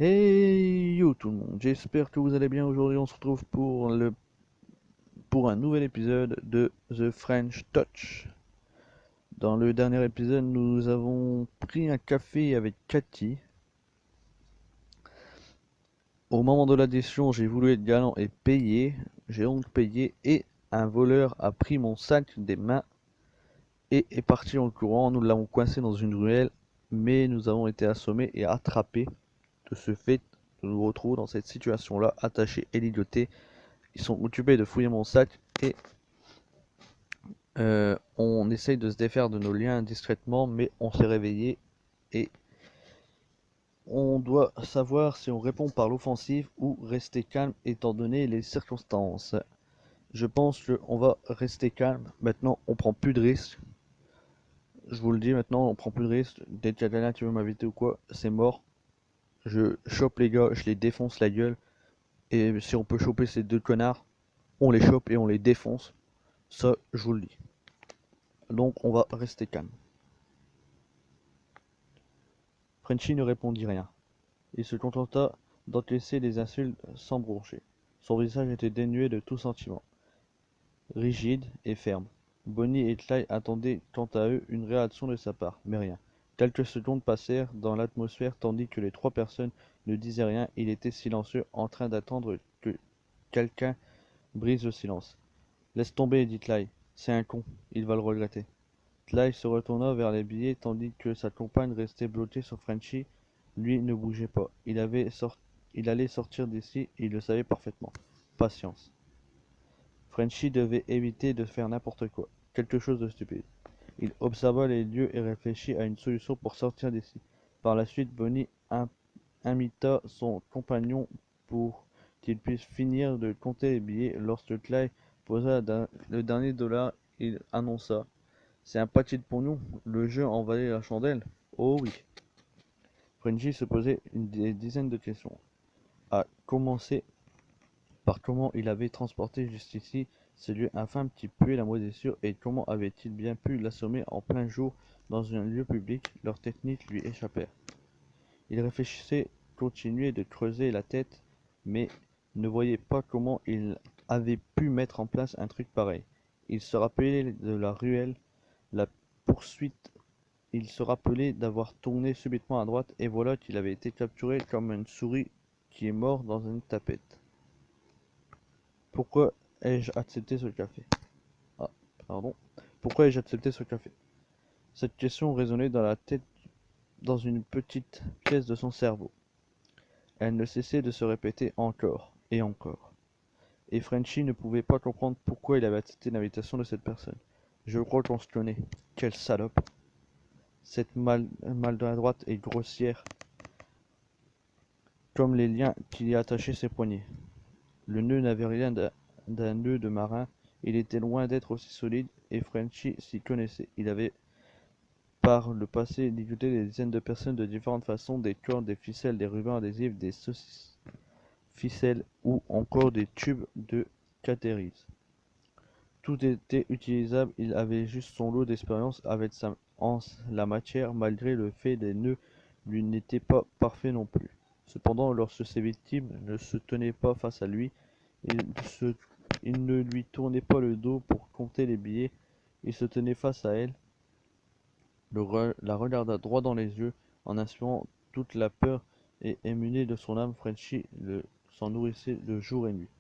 Hey yo tout le monde, j'espère que vous allez bien. Aujourd'hui on se retrouve pour un nouvel épisode de The French Touch. Dans le dernier épisode nous avons pris un café avec Cathy. Au moment de l'addition j'ai voulu être galant et payer. J'ai donc payé et un voleur a pris mon sac des mains et est parti en courant. Nous l'avons coincé dans une ruelle mais nous avons été assommés et attrapés. De ce fait, nous nous retrouvons dans cette situation-là, attachés et ligotés. Ils sont occupés de fouiller mon sac et on essaye de se défaire de nos liens discrètement, mais on s'est réveillé et on doit savoir si on répond par l'offensive ou rester calme étant donné les circonstances. Je pense qu'on va rester calme. Maintenant, on prend plus de risques. Je vous le dis maintenant, on prend plus de risques. Dès qu'il y a quelqu'un qui veut m'inviter ou quoi, c'est mort. Je chope les gars, je les défonce la gueule. Et si on peut choper ces deux connards, on les chope et on les défonce. Ça, je vous le dis. Donc, on va rester calme. Frenchy ne répondit rien. Il se contenta d'encaisser les insultes sans broncher. Son visage était dénué de tout sentiment, rigide et ferme. Bonnie et Clyde attendaient quant à eux une réaction de sa part, mais rien. Quelques secondes passèrent dans l'atmosphère tandis que les trois personnes ne disaient rien. Il était silencieux, en train d'attendre que quelqu'un brise le silence. Laisse tomber, dit Clyde. C'est un con, il va le regretter. Clyde se retourna vers les billets tandis que sa compagne restait bloquée sur Frenchy. Lui ne bougeait pas. Il allait sortir d'ici, il le savait parfaitement. Patience. Frenchy devait éviter de faire n'importe quoi. Quelque chose de stupide. Il observa les lieux et réfléchit à une solution pour sortir d'ici. Par la suite, Bonnie imita son compagnon pour qu'il puisse finir de compter les billets. Lorsque Clyde posa le dernier dollar, il annonça: c'est un paquet de pognon, le jeu en valait la chandelle. Oh oui. Frenchy se posait des dizaines de questions, à commencer par comment il avait transporté jusqu'ici ce lieu infâme qui puait la moisissure et comment avait-il bien pu l'assommer en plein jour dans un lieu public. Leurs techniques lui échappèrent. Il réfléchissait, continuait de creuser la tête, mais ne voyait pas comment il avait pu mettre en place un truc pareil. Il se rappelait de la ruelle, la poursuite. Il se rappelait d'avoir tourné subitement à droite, et voilà qu'il avait été capturé comme une souris qui est morte dans une tapette. Pourquoi ai-je accepté ce café? Ah, pardon. Pourquoi ai-je accepté ce café? Cette question résonnait dans la tête, dans une petite pièce de son cerveau. Elle ne cessait de se répéter encore et encore. Et Frenchy ne pouvait pas comprendre pourquoi il avait accepté l'invitation de cette personne. Je crois qu'on se connaît. Quelle salope! Cette maladroite et grossière, comme les liens qui y attachaient ses poignets. Le nœud n'avait rien d'un nœud de marin, il était loin d'être aussi solide, et Frenchy s'y connaissait. Il avait par le passé ligoté des dizaines de personnes de différentes façons, des cordes, des ficelles, des rubans adhésifs, des saucisses, ficelles ou encore des tubes de catérise. Tout était utilisable, il avait juste son lot d'expérience avec en la matière, malgré le fait des nœuds lui n'étaient pas parfaits non plus. Cependant, lorsque ses victimes ne se tenaient pas face à lui, il, se, il ne lui tournait pas le dos pour compter les billets, il se tenait face à elle, la regarda droit dans les yeux, en inspirant toute la peur et émuné de son âme, Frenchy s'en nourrissait de jour et nuit.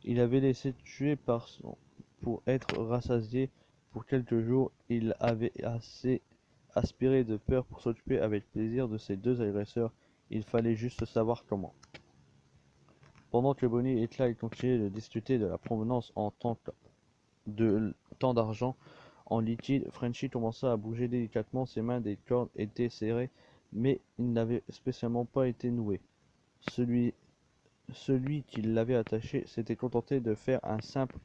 Il avait laissé tuer pour être rassasié pour quelques jours. Il avait assez aspiré de peur pour s'occuper avec plaisir de ses deux agresseurs. Il fallait juste savoir comment. Pendant que Bonnie et Clyde continuaient de discuter de la provenance en tant d'argent en liquide, Frenchy commença à bouger délicatement ses mains. Des cordes étaient serrées, mais ils n'avaient spécialement pas été noués. Celui qui l'avait attaché s'était contenté de faire un simple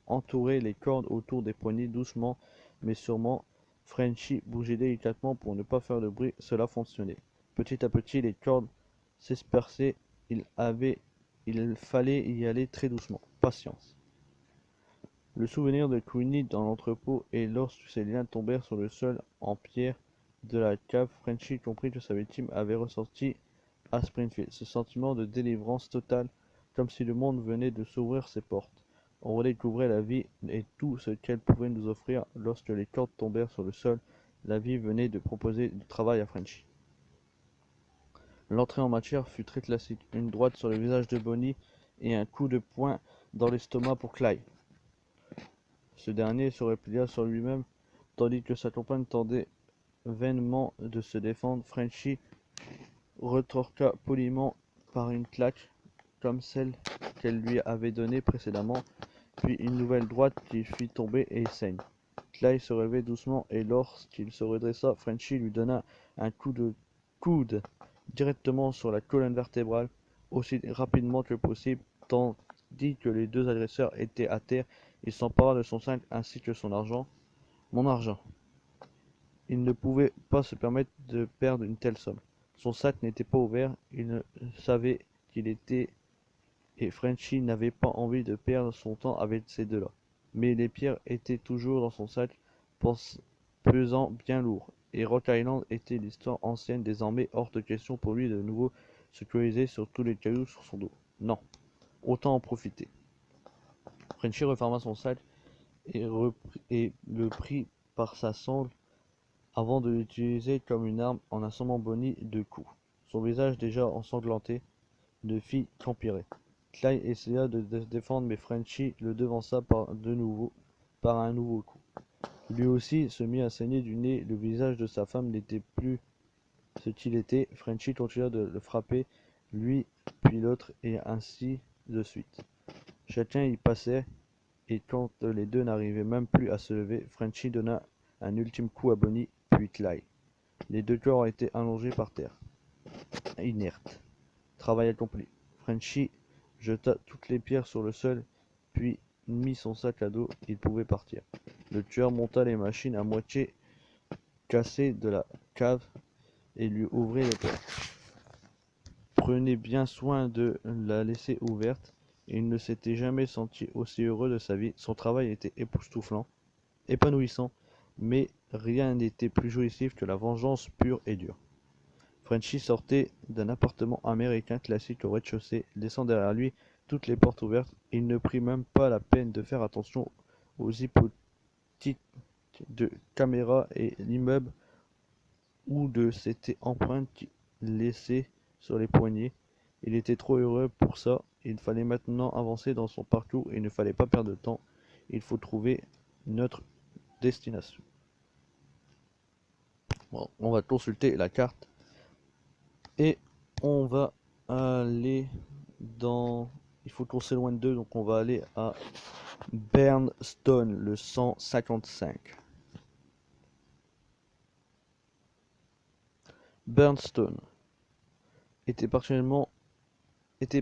entourer les cordes autour des poignets doucement mais sûrement. Frenchy bougeait délicatement pour ne pas faire de bruit. Cela fonctionnait. Petit à petit, les cordes s'esperçaient. Il fallait y aller très doucement. Patience. Le souvenir de Queenie dans l'entrepôt et lorsque ses liens tombèrent sur le sol en pierre de la cave, Frenchy comprit que sa victime avait ressorti à Springfield, ce sentiment de délivrance totale, comme si le monde venait de s'ouvrir ses portes. On redécouvrait la vie et tout ce qu'elle pouvait nous offrir lorsque les cordes tombèrent sur le sol. La vie venait de proposer du travail à Frenchy. L'entrée en matière fut très classique, une droite sur le visage de Bonnie et un coup de poing dans l'estomac pour Clyde. Ce dernier se replia sur lui-même, tandis que sa compagne tentait vainement de se défendre. Frenchy retorqua poliment par une claque, comme celle qu'elle lui avait donnée précédemment, puis une nouvelle droite qui fit tomber et saigne. Clyde se relevait doucement et lorsqu'il se redressa, Frenchy lui donna un coup de coude directement sur la colonne vertébrale, aussi rapidement que possible, tandis que les deux agresseurs étaient à terre. Il s'empara de son sac ainsi que son argent. Mon argent. Il ne pouvait pas se permettre de perdre une telle somme. Son sac n'était pas ouvert, il ne savait qu'il était et Frenchy n'avait pas envie de perdre son temps avec ces deux-là. Mais les pierres étaient toujours dans son sac, pesant bien lourd, et Rock Island était l'histoire ancienne, désormais hors de question pour lui de nouveau se coaliser sur tous les cailloux sur son dos. Non, autant en profiter. Frenchy referma son sac et le prit par sa sangle avant de l'utiliser comme une arme en assommant Bonnie de coups. Son visage déjà ensanglanté ne fit qu'empirer. Clyde essaya de se défendre, mais Frenchy le devança par un nouveau coup. Lui aussi se mit à saigner du nez, le visage de sa femme n'était plus ce qu'il était. Frenchy continua de le frapper, lui puis l'autre, et ainsi de suite. Chacun y passait, et quand les deux n'arrivaient même plus à se lever, Frenchy donna un ultime coup à Bonnie, puis Clyde. Les deux corps étaient allongés par terre, inertes. Travail accompli. Frenchy jeta toutes les pierres sur le sol, puis mit son sac à dos. Il pouvait partir. Le tueur monta les machines à moitié cassées de la cave et lui ouvrit les portes. Prenez bien soin de la laisser ouverte. Il ne s'était jamais senti aussi heureux de sa vie. Son travail était époustouflant, épanouissant, mais rien n'était plus jouissif que la vengeance pure et dure. Frenchy sortait d'un appartement américain classique au rez-de-chaussée, laissant derrière lui toutes les portes ouvertes. Il ne prit même pas la peine de faire attention aux hypothèques de caméras et l'immeuble ou de cette empreinte laissée sur les poignets. Il était trop heureux pour ça. Il fallait maintenant avancer dans son parcours et il ne fallait pas perdre de temps. Il faut trouver notre destination. Bon, on va consulter la carte et on va aller dans... Il faut qu'on s'éloigne d'eux, donc on va aller à Bernstone, le 155. Bernstone était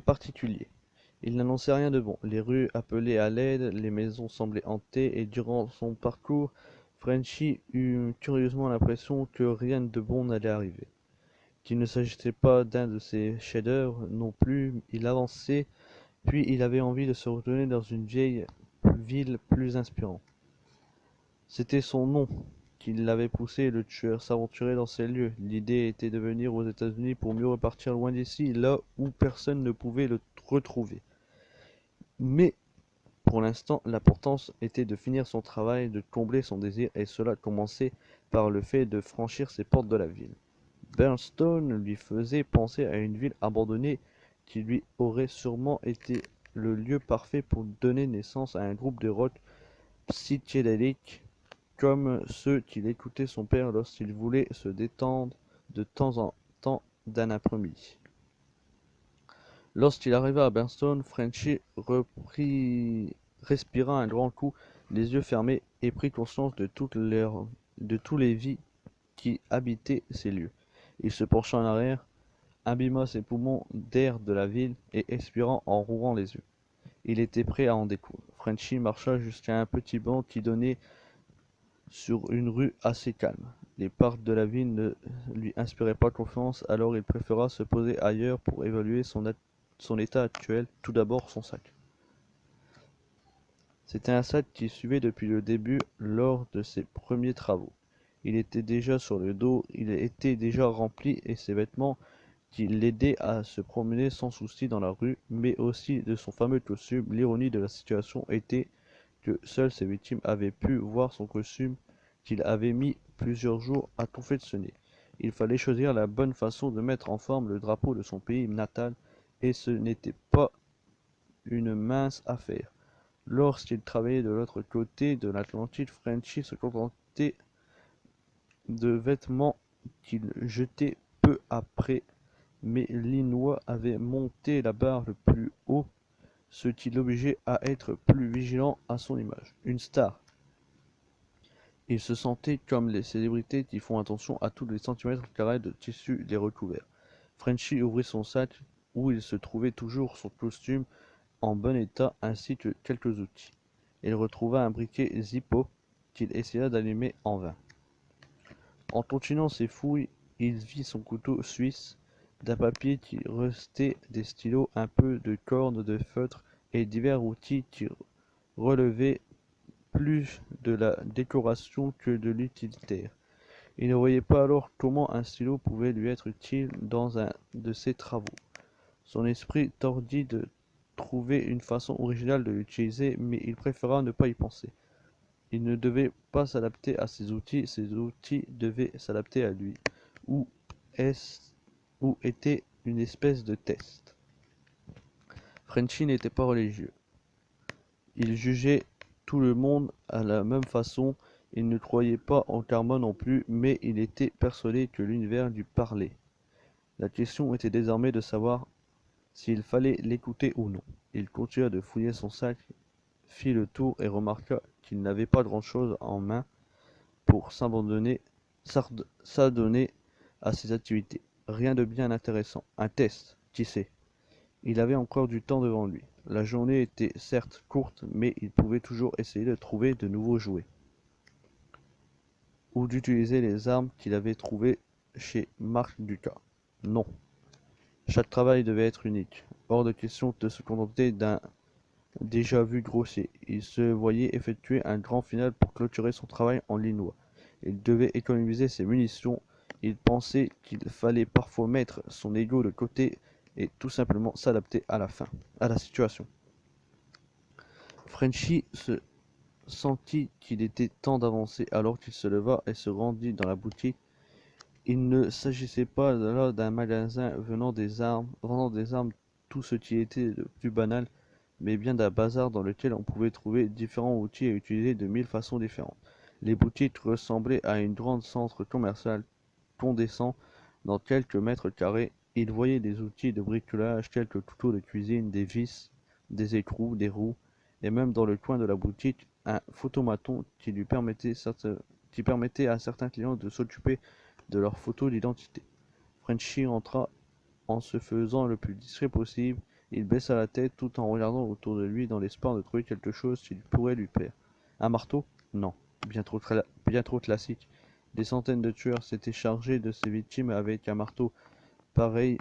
particulier. Il n'annonçait rien de bon. Les rues appelaient à l'aide, les maisons semblaient hantées, et durant son parcours, Frenchy eut curieusement l'impression que rien de bon n'allait arriver. Qu'il ne s'agissait pas d'un de ses chefs-d'œuvre non plus. Il avançait, puis il avait envie de se retourner dans une vieille ville plus inspirante. C'était son nom qui l'avait poussé, le tueur, s'aventurer dans ces lieux. L'idée était de venir aux États-Unis pour mieux repartir loin d'ici, là où personne ne pouvait le retrouver. Mais pour l'instant, l'importance était de finir son travail, de combler son désir, et cela commençait par le fait de franchir ces portes de la ville. Bernstone lui faisait penser à une ville abandonnée qui lui aurait sûrement été le lieu parfait pour donner naissance à un groupe de rock psychédélique comme ceux qu'il écoutait son père lorsqu'il voulait se détendre de temps en temps d'un après-midi. Lorsqu'il arriva à Bernstone, Frenchy respira un grand coup, les yeux fermés, et prit conscience de toutes les vies qui habitaient ces lieux. Il se pencha en arrière, imbibant ses poumons d'air de la ville et expirant en rouvrant les yeux. Il était prêt à en découdre. Frenchy marcha jusqu'à un petit banc qui donnait sur une rue assez calme. Les parcs de la ville ne lui inspiraient pas confiance, alors il préféra se poser ailleurs pour évaluer son état actuel. Tout d'abord son sac. C'était un sac qu'il suivait depuis le début lors de ses premiers travaux. Il était déjà sur le dos, il était déjà rempli et ses vêtements qui l'aidait à se promener sans souci dans la rue, mais aussi de son fameux costume. L'ironie de la situation était que seules ses victimes avaient pu voir son costume qu'il avait mis plusieurs jours à confectionner. Il fallait choisir la bonne façon de mettre en forme le drapeau de son pays natal, et ce n'était pas une mince affaire. Lorsqu'il travaillait de l'autre côté de l'Atlantique, Frenchy se contentait de vêtements qu'il jetait peu après, mais l'Inois avait monté la barre le plus haut, ce qui l'obligeait à être plus vigilant à son image. Une star. Il se sentait comme les célébrités qui font attention à tous les centimètres carrés de tissu les recouverts. Frenchy ouvrit son sac, où il se trouvait toujours son costume en bon état ainsi que quelques outils. Il retrouva un briquet Zippo qu'il essaya d'allumer en vain. En continuant ses fouilles, il vit son couteau suisse, d'un papier qui restait, des stylos, un peu de corne de feutre et divers outils qui relevaient plus de la décoration que de l'utilitaire. Il ne voyait pas alors comment un stylo pouvait lui être utile dans un de ses travaux. Son esprit tordit de trouver une façon originale de l'utiliser, mais il préféra ne pas y penser. Il ne devait pas s'adapter à ses outils devaient s'adapter à lui, ou était une espèce de test. Frenchy n'était pas religieux. Il jugeait tout le monde à la même façon, il ne croyait pas en karma non plus, mais il était persuadé que l'univers lui parlait. La question était désormais de savoir s'il fallait l'écouter ou non. Il continua de fouiller son sac, fit le tour et remarqua qu'il n'avait pas grand-chose en main pour s'adonner à ses activités. Rien de bien intéressant. Un test, qui sait? Il avait encore du temps devant lui. La journée était certes courte, mais il pouvait toujours essayer de trouver de nouveaux jouets. Ou d'utiliser les armes qu'il avait trouvées chez Marc Ducas. Non. Chaque travail devait être unique. Hors de question de se contenter d'un déjà vu grossier. Il se voyait effectuer un grand final pour clôturer son travail en linois. Il devait économiser ses munitions. Il pensait qu'il fallait parfois mettre son ego de côté et tout simplement s'adapter à la situation. Frenchy se sentit qu'il était temps d'avancer alors qu'il se leva et se rendit dans la boutique. Il ne s'agissait pas là d'un magasin vendant des armes, tout ce qui était de plus banal, mais bien d'un bazar dans lequel on pouvait trouver différents outils à utiliser de 1000 façons différentes. Les boutiques ressemblaient à une grande centre commercial condensant dans quelques mètres carrés. Il voyait des outils de bricolage, quelques couteaux de cuisine, des vis, des écrous, des roues, et même dans le coin de la boutique, un photomaton qui permettait à certains clients de s'occuper de leurs photos d'identité. Frenchy entra en se faisant le plus discret possible. Il baissa la tête tout en regardant autour de lui dans l'espoir de trouver quelque chose qui pourrait lui plaire. Un marteau? Non, bien trop classique. Des centaines de tueurs s'étaient chargés de ses victimes avec un marteau pareil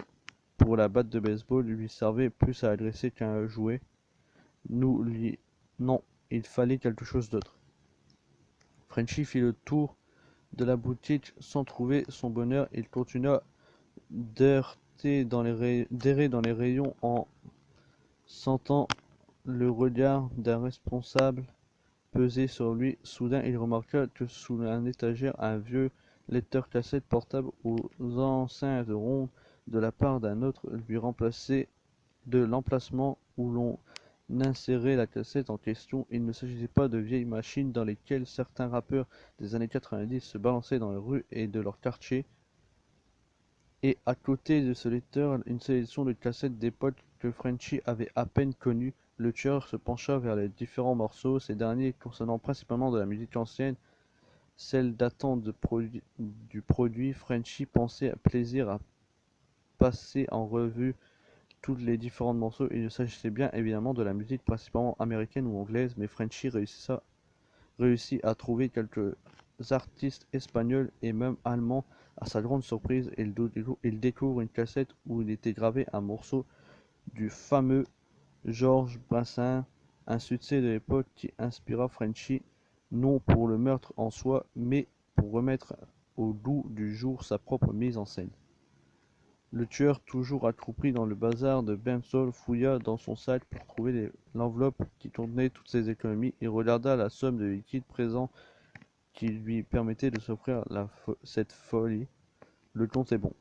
pour la batte de baseball lui servait plus à agresser qu'à un jouet. Non, il fallait quelque chose d'autre. Frenchy fit le tour de la boutique sans trouver son bonheur. Il continua d'errer dans les rayons en sentant le regard d'un responsable peser sur lui. Soudain, il remarqua que sous un étagère, un vieux lecteur cassette portable aux enceintes rondes de la part d'un autre lui remplaçait de l'emplacement où l'on insérait la cassette en question. Il ne s'agissait pas de vieilles machines dans lesquelles certains rappeurs des années 90 se balançaient dans les rues et de leur quartier. Et à côté de ce lecteur, une sélection de cassettes d'époque que Frenchy avait à peine connues. Le tueur se pencha vers les différents morceaux, ces derniers concernant principalement de la musique ancienne, celle datant du produit. Frenchy pensait à plaisir à passer en revue tous les différents morceaux. Il s'agissait bien évidemment de la musique principalement américaine ou anglaise, mais Frenchy réussit à trouver quelques artistes espagnols et même allemands. À sa grande surprise, il découvre une cassette où il était gravé un morceau du fameux Georges Brassens, un succès de l'époque qui inspira Frenchy, non pour le meurtre en soi, mais pour remettre au goût du jour sa propre mise en scène. Le tueur, toujours accroupi dans le bazar de Bensol, fouilla dans son sac pour trouver l'enveloppe qui contenait toutes ses économies et regarda la somme de liquide présent qui lui permettait de s'offrir cette folie. Le compte est bon.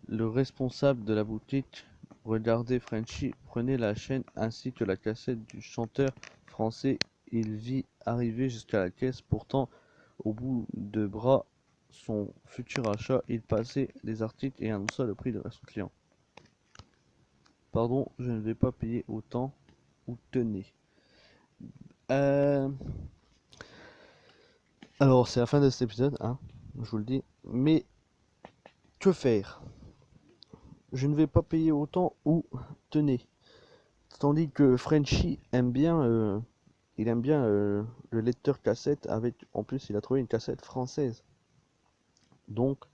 Le responsable de la boutique regardait Frenchy, prenait la chaîne ainsi que la cassette du chanteur français. Il vit arriver jusqu'à la caisse, pourtant au bout de bras son futur achat. Il passait les articles et annonça le prix de son client. Pardon, je ne vais pas payer autant. Ou tenez. Alors, c'est la fin de cet épisode, hein, je vous le dis. Mais que faire? Je ne vais pas payer autant ou tenez. Tandis que Frenchy aime bien, il aime bien le lecteur cassette avec, en plus, il a trouvé une cassette française. Donc,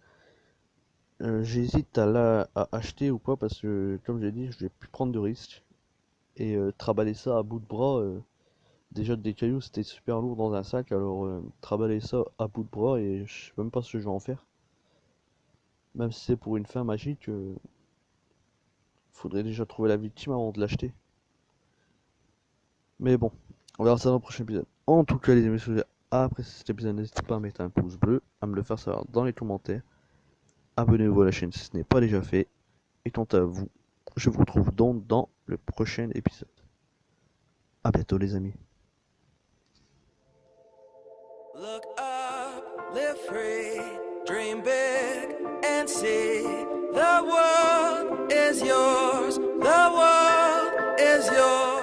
j'hésite à acheter ou pas parce que, comme j'ai dit, je vais plus prendre de risques et travailler ça à bout de bras. Déjà des cailloux, c'était super lourd dans un sac, alors travailler ça à bout de bras et je sais même pas ce que je vais en faire. Même si c'est pour une fin magique, faudrait déjà trouver la victime avant de l'acheter. Mais bon, on verra ça dans le prochain épisode. En tout cas, les amis, si vous avez apprécié cet épisode, n'hésitez pas à mettre un pouce bleu, à me le faire savoir dans les commentaires. Abonnez-vous à la chaîne si ce n'est pas déjà fait. Et quant à vous, je vous retrouve donc dans le prochain épisode. A bientôt les amis. Look up, live free, dream big and see the world is yours. The world is yours.